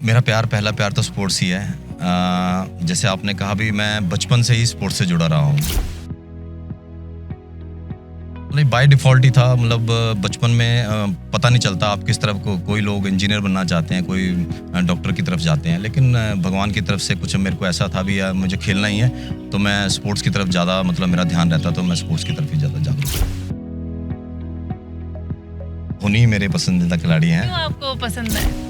मेरा पहला प्यार तो स्पोर्ट्स ही है। जैसे आपने कहा भी, मैं बचपन से ही स्पोर्ट्स से जुड़ा रहा हूँ। नहीं, बाय डिफ़ॉल्ट ही था। मतलब बचपन में पता नहीं चलता आप किस तरफ को, कोई लोग इंजीनियर बनना चाहते हैं, कोई डॉक्टर की तरफ जाते हैं, लेकिन भगवान की तरफ से कुछ मेरे को ऐसा था भी, मुझे खेलना ही है, तो मैं स्पोर्ट्स की तरफ ज़्यादा मेरा ध्यान रहता, तो मैं स्पोर्ट्स की तरफ ही ज़्यादा जागरूक हूँ। धोनी मेरे पसंदीदा खिलाड़ी हैं। क्यों आपको पसंद है?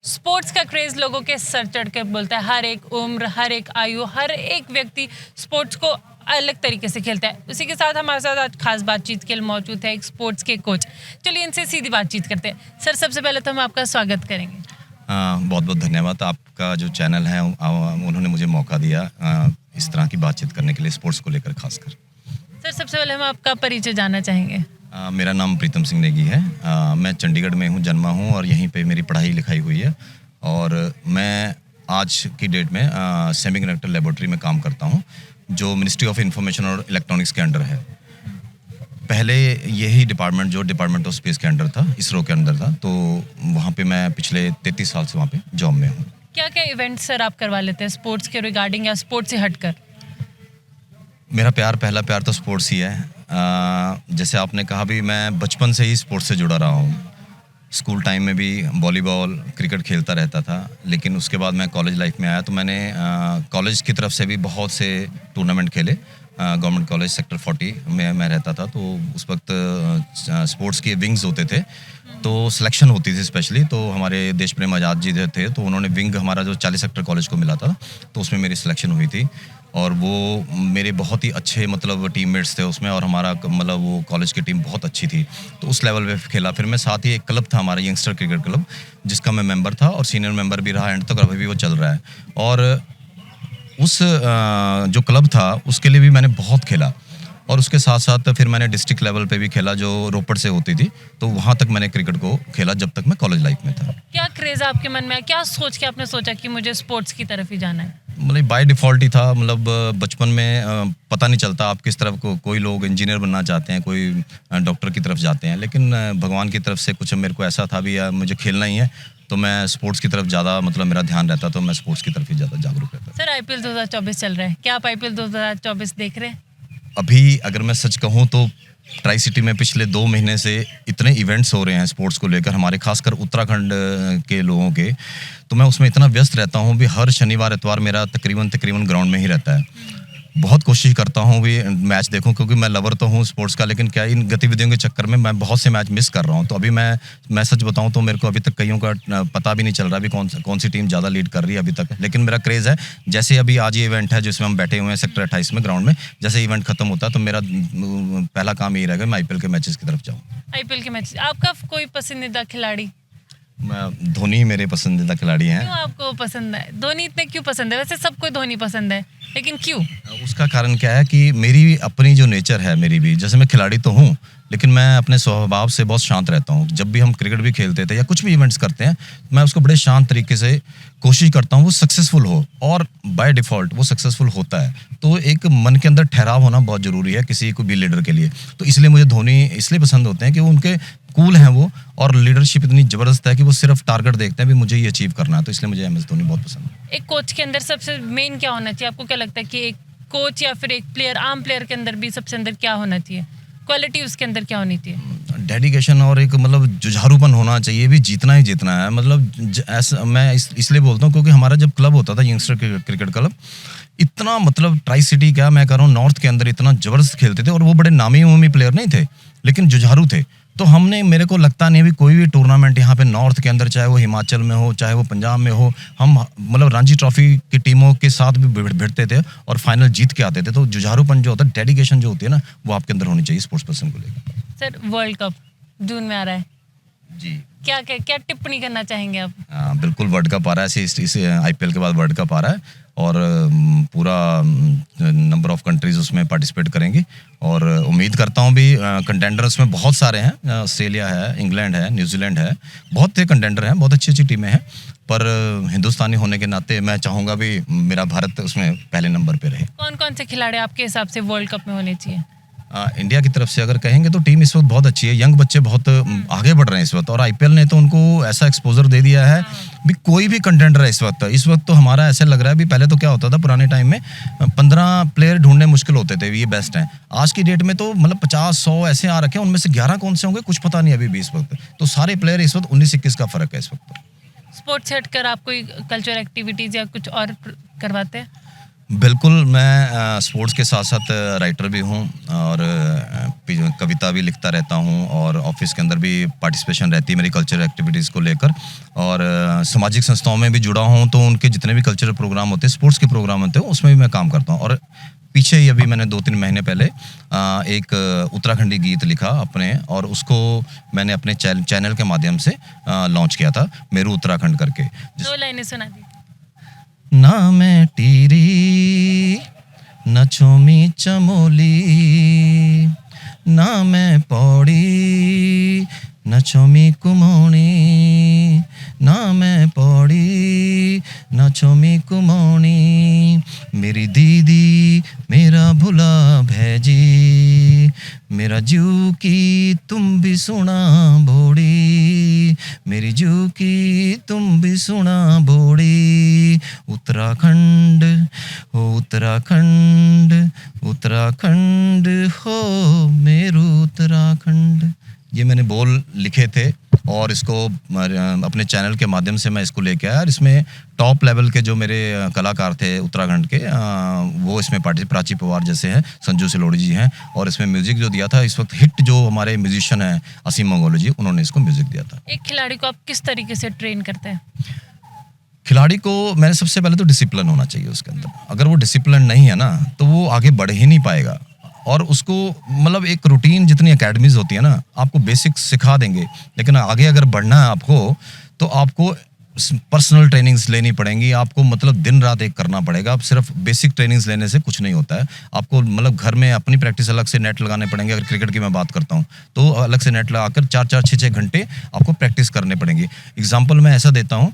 स्पोर्ट्स का क्रेज लोगों के सर चढ़ के बोलता है। हर एक उम्र, हर एक आयु, हर एक व्यक्ति स्पोर्ट्स को अलग तरीके से खेलता है। उसी के साथ हमारे साथ आज खास बातचीत के लिए मौजूद है एक स्पोर्ट्स के कोच। चलिए इनसे सीधी बातचीत करते हैं। सर, सबसे पहले तो हम आपका स्वागत करेंगे। बहुत बहुत धन्यवाद। आपका जो चैनल है उन्होंने मुझे मौका दिया इस तरह की बातचीत करने के लिए, स्पोर्ट्स को लेकर खासकर। सर, सबसे पहले हम आपका परिचय जानना चाहेंगे। मेरा नाम प्रीतम सिंह नेगी है। मैं चंडीगढ़ में हूँ, जन्मा हूँ और यहीं पे मेरी पढ़ाई लिखाई हुई है। और मैं आज की डेट में सेमीकंडक्टर लेबोरेटरी में काम करता हूँ, जो मिनिस्ट्री ऑफ इंफॉर्मेशन और इलेक्ट्रॉनिक्स के अंडर है। पहले यही डिपार्टमेंट, जो डिपार्टमेंट ऑफ स्पेस के अंडर था, इसरो के अंदर था, तो वहाँ पे मैं पिछले 33 साल से वहाँ पे जॉब में हूँ। क्या क्या इवेंट सर आप करवा लेते हैं स्पोर्ट्स के रिगार्डिंग या स्पोर्ट्स से हटकर? मेरा पहला प्यार तो स्पोर्ट्स ही है। जैसे आपने कहा भी, मैं बचपन से ही स्पोर्ट्स से जुड़ा रहा हूँ। स्कूल टाइम में भी वॉलीबॉल, क्रिकेट खेलता रहता था, लेकिन उसके बाद मैं कॉलेज लाइफ में आया तो मैंने कॉलेज की तरफ से भी बहुत से टूर्नामेंट खेले। गवर्नमेंट कॉलेज सेक्टर 40 में मैं रहता था, तो उस वक्त स्पोर्ट्स के विंग्स होते थे, तो सिलेक्शन होती थी स्पेशली। तो हमारे देश प्रेम आज़ाद जी जो थे, तो उन्होंने विंग हमारा जो 40 सेक्टर कॉलेज को मिला था, तो उसमें मेरी सिलेक्शन हुई थी। और वो मेरे बहुत ही अच्छे टीममेट्स थे उसमें, और हमारा वो कॉलेज की टीम बहुत अच्छी थी, तो उस लेवल पे खेला। फिर मैं साथ ही एक क्लब था हमारा, यंगस्टर क्रिकेट क्लब, जिसका मैं मेंबर था और सीनियर मेंबर भी रहा एंड तक, अभी भी वो चल रहा है। और उस जो क्लब था उसके लिए भी मैंने बहुत खेला, और उसके साथ साथ फिर मैंने डिस्ट्रिक्ट लेवल पे भी खेला, जो रोपड़ से होती थी, तो वहाँ तक मैंने क्रिकेट को खेला जब तक मैं कॉलेज लाइफ में था। क्या क्रेज आपके मन में है? क्या सोच के आपने सोचा कि मुझे स्पोर्ट्स की तरफ ही जाना है? बाय डिफ़ॉल्ट ही था। बचपन में पता नहीं चलता आप किस तरफ को, कोई लोग इंजीनियर बनना चाहते हैं, कोई डॉक्टर की तरफ जाते हैं, लेकिन भगवान की तरफ से कुछ मेरे को ऐसा था भी, मुझे खेलना ही है, तो मैं स्पोर्ट्स की तरफ ज़्यादा मेरा ध्यान रहता, तो मैं स्पोर्ट्स की तरफ ही ज़्यादा जागरूक रहता। सर, आईपीएल 2024 चल रहा है, क्या आप आईपीएल 2024 देख रहे हैं? अभी अगर मैं सच कहूँ तो ट्राई सिटी में पिछले 2 महीने से इतने इवेंट्स हो रहे हैं स्पोर्ट्स को लेकर, हमारे खासकर उत्तराखंड के लोगों के, तो मैं उसमें इतना व्यस्त रहता हूँ भी, हर शनिवार इतवार मेरा तकरीबन ग्राउंड में ही रहता है। बहुत कोशिश करता हूँ भी मैच देखूँ, क्योंकि मैं लवर तो हूँ स्पोर्ट्स का, लेकिन क्या इन गतिविधियों के चक्कर में मैं बहुत से मैच मिस कर रहा हूँ। तो अभी मैं सच बताऊँ तो मेरे को अभी तक कईयों का पता भी नहीं चल रहा भी कौन सी टीम ज़्यादा लीड कर रही है अभी तक। लेकिन मेरा क्रेज़ है, जैसे अभी आज ये इवेंट है जिसमें हम बैठे हुए हैं सेक्टर 28 में ग्राउंड में, जैसे इवेंट खत्म होता है तो मेरा पहला काम यही रहेगा, मैं आईपीएल के मैचेस की तरफ जाऊँ। आईपीएल के मैच, आपका कोई पसंदीदा खिलाड़ी? धोनी मेरे पसंदीदा खिलाड़ी हैं। क्यों आपको पसंद है धोनी? इतने क्यों पसंद है? वैसे सबको धोनी पसंद है, लेकिन क्यों? उसका कारण क्या है कि मेरी अपनी जो नेचर है, मेरी भी, जैसे मैं खिलाड़ी तो हूँ, लेकिन मैं अपने स्वभाव से बहुत शांत रहता हूँ। जब भी हम क्रिकेट भी खेलते थे या कुछ भी इवेंट्स करते हैं, मैं उसको बड़े शांत तरीके से कोशिश करता हूँ वो सक्सेसफुल हो, और बाय डिफ़ॉल्ट वो सक्सेसफुल होता है। तो एक मन के अंदर ठहराव होना बहुत ज़रूरी है किसी को भी लीडर के लिए। तो इसलिए मुझे धोनी इसलिए पसंद होते हैं कि उनके कूल हैं वो, और लीडरशिप इतनी ज़बरदस्त है कि वो सिर्फ टारगेट देखते हैं भी मुझे ये अचीव करना है, तो इसलिए मुझे एम एस धोनी बहुत पसंद है। एक कोच के अंदर सबसे मेन क्या होना चाहिए? आपको क्या लगता है कि एक कोच या फिर एक प्लेयर, आम प्लेयर के अंदर भी सबसे अंदर क्या होना चाहिए? क्वालिटी उसके अंदर क्या होनी चाहिए? डेडिकेशन और एक जुझारूपन होना चाहिए भी, जीतना ही जीतना है। ऐसा मैं इसलिए बोलता हूँ क्योंकि हमारा जब क्लब होता था यंगस्टर क्रिकेट क्लब, इतना ट्राई सिटी क्या मैं कह रहा हूँ, नॉर्थ के अंदर इतना ज़बरदस्त खेलते थे, और वो बड़े नामी प्लेयर नहीं थे, लेकिन जुझारू थे। तो हमने, मेरे को लगता नहीं भी कोई भी टूर्नामेंट यहाँ पे नॉर्थ के अंदर, चाहे वो हिमाचल में हो चाहे वो पंजाब में हो, हम रणजी ट्रॉफी की टीमों के साथ भी भिड़ते थे और फाइनल जीत के आते थे। तो जुझारूपन जो होता है, डेडिकेशन जो होती है ना, वो आपके अंदर होनी चाहिए स्पोर्ट्स पर्सन को लेकर। सर, वर्ल्ड कप जून में आ रहा है जी, क्या टिप्पणी करना चाहेंगे आप? बिल्कुल वर्ल्ड कप आ रहा है, इस आईपीएल के बाद वर्ल्ड कप आ रहा है, और पूरा नंबर ऑफ कंट्रीज उसमें पार्टिसिपेट करेंगी, और उम्मीद करता हूँ भी कंटेंडर्स में बहुत सारे हैं। ऑस्ट्रेलिया है, इंग्लैंड है, न्यूजीलैंड है, बहुत से कंटेंडर हैं, बहुत अच्छी टीमें हैं, पर हिंदुस्तानी होने के नाते मैं चाहूँगा भी मेरा भारत उसमें पहले नंबर पे रहे। कौन कौन से खिलाड़ी आपके हिसाब से वर्ल्ड कप में होने चाहिए? इंडिया की तरफ से अगर कहेंगे तो टीम इस वक्त बहुत अच्छी है, यंग बच्चे बहुत आगे बढ़ रहे हैं इस वक्त, और आईपीएल ने तो उनको ऐसा एक्सपोजर दे दिया है भी कोई भी कंटेंडर है इस वक्त तो हमारा ऐसे लग रहा है भी पहले तो क्या होता था पुराने टाइम में 15 प्लेयर ढूंढने मुश्किल होते थे, ये बेस्ट हैं। आज की डेट में तो मतलब 50-100 ऐसे आ रखे हैं, उनमें से 11 कौन से होंगे कुछ पता नहीं अभी भी इस वक्त, तो सारे प्लेयर इस वक्त 19-21 का फर्क है इस वक्त। स्पोर्ट्स हटकर आप कोई कल्चरल एक्टिविटीज या कुछ और करवाते हैं? बिल्कुल, मैं स्पोर्ट्स के साथ साथ राइटर भी हूँ और कविता भी लिखता रहता हूँ, और ऑफिस के अंदर भी पार्टिसिपेशन रहती है मेरी कल्चरल एक्टिविटीज़ को लेकर, और सामाजिक संस्थाओं में भी जुड़ा हूँ, तो उनके जितने भी कल्चरल प्रोग्राम होते हैं, स्पोर्ट्स के प्रोग्राम होते हैं, उसमें भी मैं काम करता हूँ। और पीछे ही अभी मैंने 2-3 महीने पहले एक उत्तराखंडी गीत लिखा अपने, और उसको मैंने अपने चैनल के माध्यम से लॉन्च किया था, मेरू उत्तराखंड करके। 2 लाइनें सुना दी। ना मैं टीरी न छोमी चमोली, ना मैं पौड़ी न छोमी कुमौनी, ना मैं पौड़ी न छोमी कुमौनी, मेरी दीदी मेरा भुला भैजी, मेरा जू की तुम भी सुना बोड़ी, मेरी जू की तुम भी सुना बोड़ी, उत्तराखंड हो उत्तराखंड, उत्तराखंड हो मेरू उत्तराखंड। ये मैंने बोल लिखे थे और इसको अपने चैनल के माध्यम से मैं इसको लेके आया, और इसमें टॉप लेवल के जो मेरे कलाकार थे उत्तराखंड के, वो इसमें प्राची पवार जैसे हैं, संजू सिलोड़ी जी हैं, और इसमें म्यूजिक जो दिया था इस वक्त हिट जो हमारे म्यूजिशियन हैं असीम मंगोली जी, उन्होंने इसको म्यूजिक दिया था। एक खिलाड़ी को आप किस तरीके से ट्रेन करते हैं? खिलाड़ी को मैंने सबसे पहले तो डिसिप्लिन होना चाहिए उसके अंदर, अगर वो डिसिप्लिन नहीं है ना तो वो आगे बढ़ ही नहीं पाएगा, और उसको मतलब एक रूटीन, जितनी एकेडमीज होती है ना आपको बेसिक सिखा देंगे, लेकिन आगे अगर बढ़ना है आपको तो आपको पर्सनल ट्रेनिंग्स लेनी पड़ेंगी, आपको मतलब दिन रात एक करना पड़ेगा। आप सिर्फ बेसिक ट्रेनिंग्स लेने से कुछ नहीं होता है, आपको मतलब घर में अपनी प्रैक्टिस अलग से नेट लगाने पड़ेंगे। अगर क्रिकेट की मैं बात करता हूँ तो अलग से नेट लगाकर 4-4, 6-6 घंटे आपको प्रैक्टिस करने पड़ेंगे। एग्जाम्पल मैं ऐसा देता हूँ,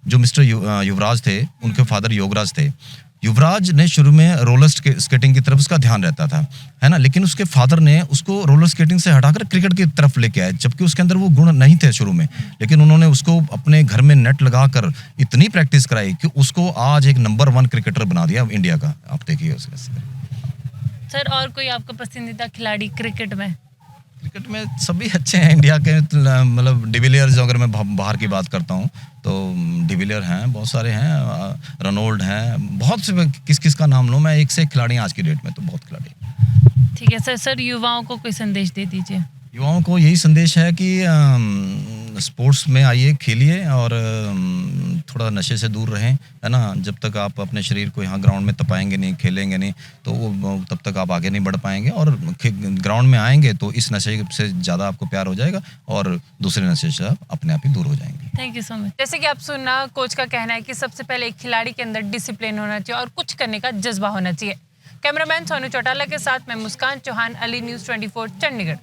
जो मिस्टर युवराज थे, उनके फादर योगराज थे। युवराज ने शुरू में रोलर स्केटिंग की तरफ उसका ध्यान रहता था, है ना, लेकिन उसके फादर ने उसको रोलर स्केटिंग से हटाकर क्रिकेट की तरफ लेके आए, जबकि उसके अंदर वो गुण नहीं थे शुरू में, लेकिन उन्होंने उसको अपने घर में नेट लगाकर इतनी प्रैक्टिस कराई कि उसको आज एक नंबर 1 क्रिकेटर बना दिया इंडिया का। आप देखिए उसके। सर, और कोई आपका पसंदीदा खिलाड़ी क्रिकेट में? क्रिकेट में सभी अच्छे हैं इंडिया के, मतलब डिविलियर्स, अगर मैं बाहर की बात करता हूँ तो डिविलियर हैं, बहुत सारे हैं, रनोल्ड हैं, बहुत से, किस का नाम लूँ मैं, एक से एक खिलाड़ी हैं आज की डेट में, तो बहुत खिलाड़ी। ठीक है सर। सर, युवाओं को कोई संदेश दे दीजिए। युवाओं को यही संदेश है कि स्पोर्ट्स में आइए, खेलिए, और थोड़ा नशे से दूर रहें, है ना। जब तक आप अपने शरीर को यहाँ ग्राउंड में तपाएंगे नहीं, खेलेंगे नहीं, तो तब तक आप आगे नहीं बढ़ पाएंगे, और ग्राउंड में आएंगे तो इस नशे से ज़्यादा आपको प्यार हो जाएगा, और दूसरे नशे से आप अपने आप ही दूर हो जाएंगे। Thank you so much. जैसे कि आप सुनना, कोच का कहना है कि सबसे पहले एक खिलाड़ी के अंदर डिसिप्लिन होना चाहिए और कुछ करने का जज्बा होना चाहिए। कैमरामैन सोनू चौटाला के साथ मैं मुस्कान चौहान, अली न्यूज़ 24 चंडीगढ़।